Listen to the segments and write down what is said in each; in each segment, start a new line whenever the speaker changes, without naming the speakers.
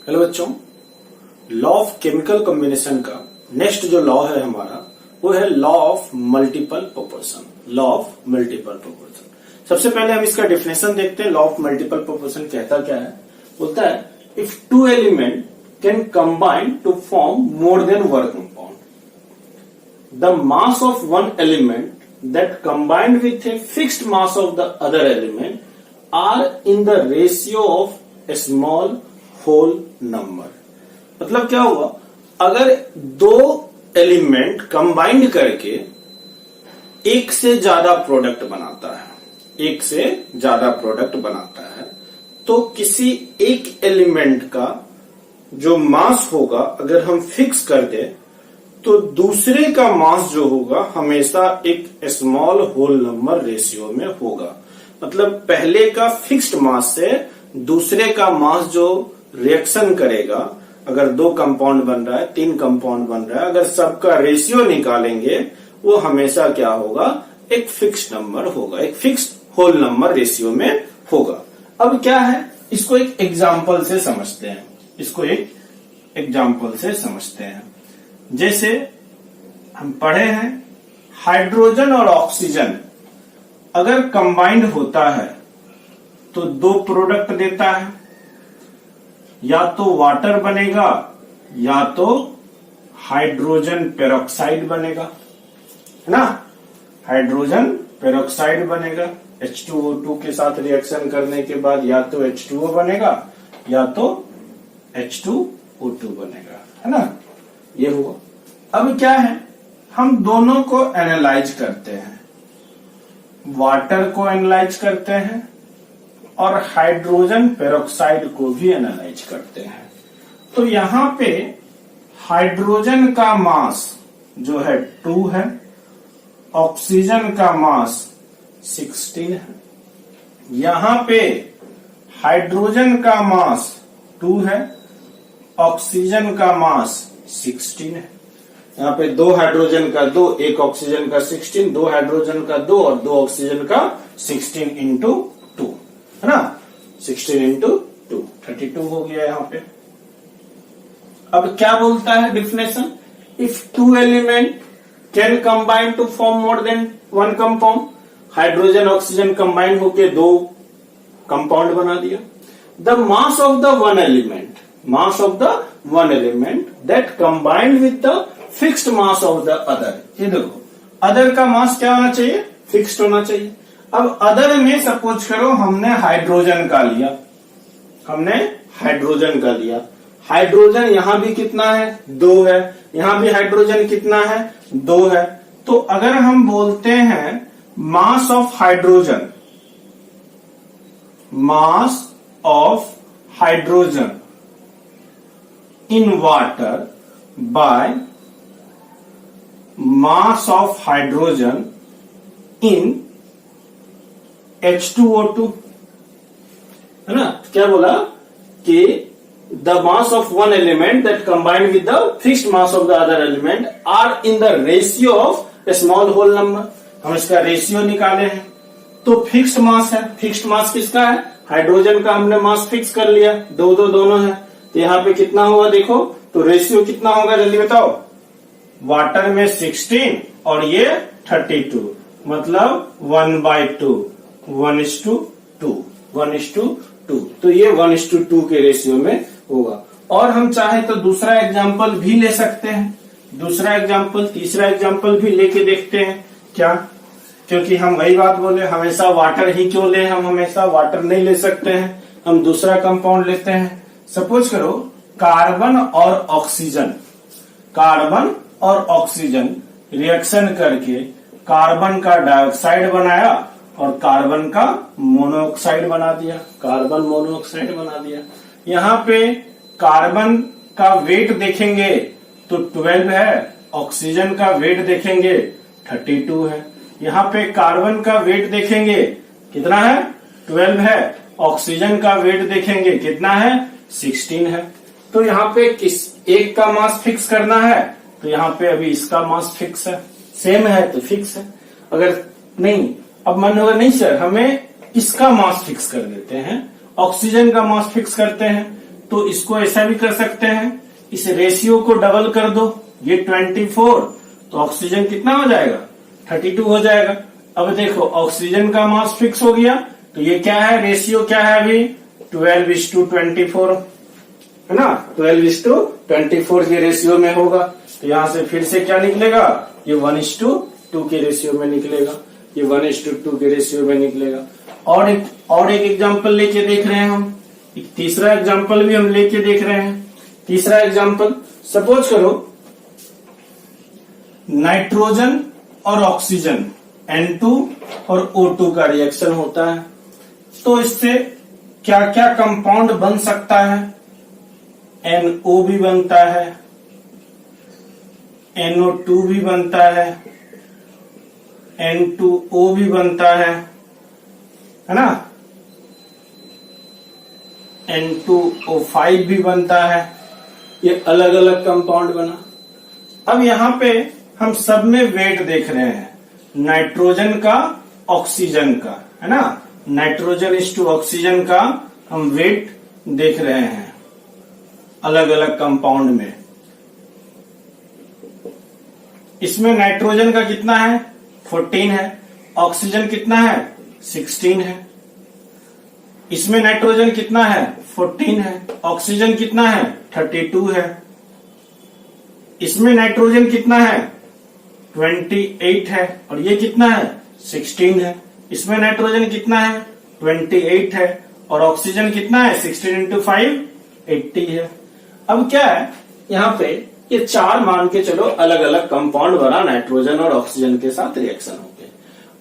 Hello बच्चों, law of chemical combination का next जो लॉ है हमारा वो है law of multiple proportion. Law of multiple proportion, सबसे पहले हम इसका डेफिनेशन देखते हैं। लॉ ऑफ मल्टीपल प्रोपोर्शन कहता क्या है? बोलता है if two element can combine to form more than one compound, the mass of one element that combined with a fixed mass of the other element are in the ratio of a small whole number. मतलब क्या हुआ? अगर दो element combined करके एक से ज्यादा product बनाता है, एक से ज्यादा प्रोडक्ट बनाता है, तो किसी एक एलिमेंट का जो मास होगा अगर हम फिक्स कर दे तो दूसरे का मास जो होगा हमेशा एक स्मॉल होल नंबर रेशियो में होगा। मतलब पहले का फिक्स्ड मास से दूसरे का मास जो रिएक्शन करेगा, अगर दो कंपाउंड बन रहा है, तीन कंपाउंड बन रहा है, अगर सबका रेशियो निकालेंगे वो हमेशा क्या होगा? एक फिक्स्ड नंबर होगा, एक फिक्स्ड होल नंबर रेशियो में होगा। अब क्या है, इसको एक एग्जांपल से समझते हैं। इसको एक एग्जांपल से समझते हैं। जैसे हम पढ़े हैं हाइड्रोजन और ऑक्सीजन अगर कंबाइंड होता है तो दो प्रोडक्ट देता है, या तो वाटर बनेगा या तो हाइड्रोजन पेरोक्साइड बनेगा, है ना। हाइड्रोजन पेरोक्साइड बनेगा, H2O2 के साथ रिएक्शन करने के बाद या तो H2O बनेगा या तो H2O2 बनेगा, है ना। ये हुआ। अब क्या है, हम दोनों को एनालाइज करते हैं, वाटर को एनालाइज करते हैं और हाइड्रोजन पेरोक्साइड को भी एनालाइज करते हैं। तो यहां पे हाइड्रोजन का मास जो है 2 है, ऑक्सीजन का मास 16 है। यहां पे हाइड्रोजन का मास 2 है, ऑक्सीजन का मास 16 है। यहाँ पे दो हाइड्रोजन का 2, एक ऑक्सीजन का 16, दो हाइड्रोजन का 2 और दो ऑक्सीजन का 16 इंटू 2, है ना। 16 इंटू 2 32 हो गया यहाँ पे। अब क्या बोलता है definition? If two element can combine to form more than one compound, hydrogen oxygen combine होके दो कंपाउंड बना दिया। The mass of the one element, mass of the one element that combined with the fixed mass of the other. ये देखो, other का मास क्या होना चाहिए? फिक्स्ड होना चाहिए। अब अदर में सपोज करो हमने हाइड्रोजन का लिया, हमने हाइड्रोजन का लिया। हाइड्रोजन यहां भी कितना है? 2 है। यहां भी हाइड्रोजन कितना है? 2 है। तो अगर हम बोलते हैं mass of hydrogen, mass of hydrogen in water by mass of hydrogen in H2O2, है ना। क्या बोला कि the mass of one element that combined with the fixed mass of the other element are in the ratio of a small whole number. हम इसका ratio निकाले हैं तो फिक्स्ड मास है। फिक्स्ड मास किसका है? हाइड्रोजन का हमने मास फिक्स कर लिया, दो दोनों है। तो यहाँ पे कितना होगा देखो, तो रेशियो कितना होगा जल्दी बताओ। वाटर में 16 और ये 32, मतलब 1/2, 1:2, 1:2। तो ये 1:2 के रेशियो में होगा। और हम चाहे तो दूसरा एग्जांपल भी ले सकते हैं, दूसरा एग्जांपल, तीसरा एग्जांपल भी लेके देखते हैं क्या। क्योंकि हम वही बात बोले, हमेशा वाटर ही क्यों ले, हम हमेशा वाटर नहीं ले सकते हैं, हम दूसरा कंपाउंड लेते हैं। सपोज करो कार्बन और ऑक्सीजन, कार्बन और ऑक्सीजन रिएक्शन करके कार्बन का डाइऑक्साइड बनाया और कार्बन का मोनोऑक्साइड बना दिया, कार्बन मोनोऑक्साइड बना दिया। यहाँ पे कार्बन का वेट देखेंगे तो 12 है, ऑक्सीजन का वेट देखेंगे 32 है। यहाँ पे कार्बन का वेट देखेंगे कितना है? 12 है। ऑक्सीजन का वेट देखेंगे कितना है? 16 है। तो यहाँ पे किस एक का मास फिक्स करना है, तो यहाँ पे अभी इसका मास फिक्स है, सेम है तो फिक्स है। अगर नहीं, अब मन होगा नहीं सर हमें इसका मास फिक्स कर देते हैं, ऑक्सीजन का मास फिक्स करते हैं, तो इसको ऐसा भी कर सकते हैं, इस रेशियो को डबल कर दो, ये 24, तो ऑक्सीजन कितना हो जाएगा 32 हो जाएगा। अब देखो ऑक्सीजन का मास फिक्स हो गया, तो ये क्या है, रेशियो क्या है अभी 12:24 है ना, 12:24 के रेशियो में होगा। तो यहां से फिर से क्या निकलेगा, ये 1:2 के रेशियो में निकलेगा, ये 1:2 के रेशियो में निकलेगा। और एक एग्जांपल लेके देख रहे हैं हम, एक तीसरा एग्जांपल भी हम लेके देख रहे हैं। तीसरा एग्जांपल, सपोज करो नाइट्रोजन और ऑक्सीजन N2 और O2 का रिएक्शन होता है, तो इससे क्या क्या कंपाउंड बन सकता है, NO भी बनता है, NO2 भी बनता है, N2O भी बनता है ना, N2O5 भी बनता है, ये अलग अलग कंपाउंड बना। अब यहां पे हम सब में वेट देख रहे हैं, नाइट्रोजन का ऑक्सीजन का, है ना, नाइट्रोजन इस टू ऑक्सीजन का हम वेट देख रहे हैं अलग अलग कंपाउंड में। इसमें नाइट्रोजन का कितना है 14 है, ऑक्सीजन कितना है 16 है। इसमें नाइट्रोजन कितना है 14 है, ऑक्सीजन कितना है 32 है। इसमें नाइट्रोजन कितना है 28 है, और ये कितना है 16 है। इसमें नाइट्रोजन कितना है 28 है, और ऑक्सीजन कितना है 16 into 5 80 है। अब क्या है यहाँ पे, ये चार मान के चलो अलग अलग कंपाउंड बना नाइट्रोजन और ऑक्सीजन के साथ रिएक्शन हो गए।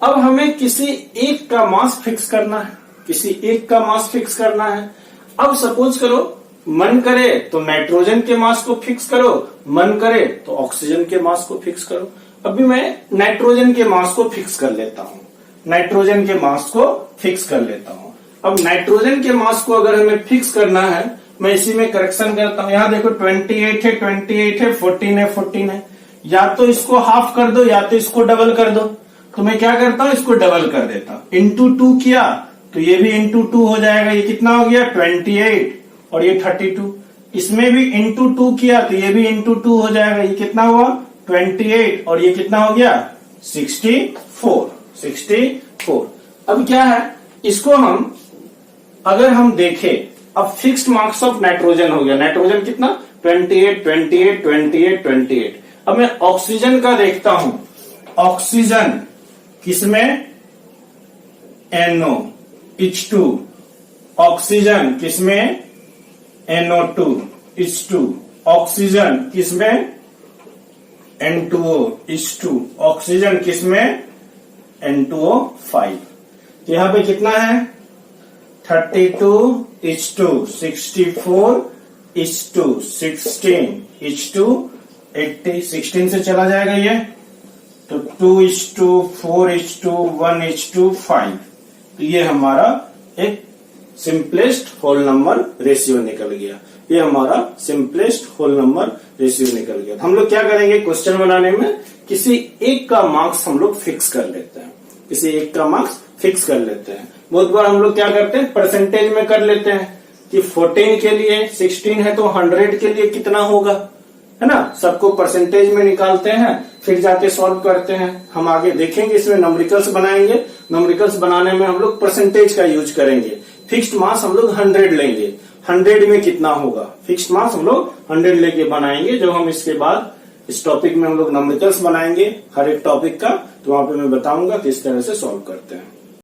अब हमें किसी एक का मास फिक्स करना है, किसी एक का मास फिक्स करना है। अब सपोज करो मन करे तो नाइट्रोजन के मास को फिक्स करो, मन करे तो ऑक्सीजन के मास को फिक्स करो। अभी मैं नाइट्रोजन के मास को फिक्स कर लेता हूं, नाइट्रोजन के मास को फिक्स कर लेता हूं। अब नाइट्रोजन के मास को अगर हमें फिक्स करना है, मैं इसी में करेक्शन करता हूं। यहां देखो 28 है, 28 है, 14 है, 14 है। या तो इसको हाफ कर दो या तो इसको डबल कर दो। तो मैं क्या करता हूं, इसको डबल कर देता हूं। इंटू 2 किया तो ये भी इंटू 2 हो जाएगा, ये कितना हो गया 28 और ये 32। इसमें भी इंटू 2 किया तो ये भी इंटू 2 हो जाएगा, ये कितना हुआ 28 और ये कितना हो गया 64। अब क्या है, इसको हम अगर हम देखें, अब फिक्स्ड मार्क्स ऑफ नाइट्रोजन हो गया। नाइट्रोजन कितना 28, 28, 28, 28। अब मैं ऑक्सीजन का देखता हूं, ऑक्सीजन किसमें NO H2, ऑक्सीजन किसमें NO2 H2, ऑक्सीजन किसमें N2O H2, ऑक्सीजन किसमें N2O5। यहां पे कितना है 32 H2, 64 H2, 16 H2, 80, 16 से चला जाएगा ये, तो 2:4 4:1 1:5। तो ये हमारा एक सिंपलेस्ट होल नंबर रेशियो निकल गया, ये हमारा सिंपलेस्ट होल नंबर रेशियो निकल गया। हम लोग क्या करेंगे, क्वेश्चन बनाने में किसी एक का मार्क्स हम लोग फिक्स कर लेते हैं, किसी एक का मार्क्स फिक्स कर लेते हैं। बहुत बार हम लोग क्या करते हैं, परसेंटेज में कर लेते हैं कि 14 के लिए 16 है तो 100 के लिए कितना होगा, है ना, सबको परसेंटेज में निकालते हैं, फिर जाके सॉल्व करते हैं। हम आगे देखेंगे, इसमें न्यूमेरिकल्स बनाएंगे, न्यूमेरिकल्स बनाने में हम लोग परसेंटेज का यूज करेंगे। फिक्स्ड मास हम लोग 100 लेंगे, 100 में कितना होगा, फिक्स्ड मास हम लोग 100 लेके बनाएंगे। जो हम इसके बाद इस टॉपिक में हम लोग न्यूमेरिकल्स बनाएंगे हर एक टॉपिक का, तो वहां पे मैं बताऊंगा किस तरह से सॉल्व करते हैं।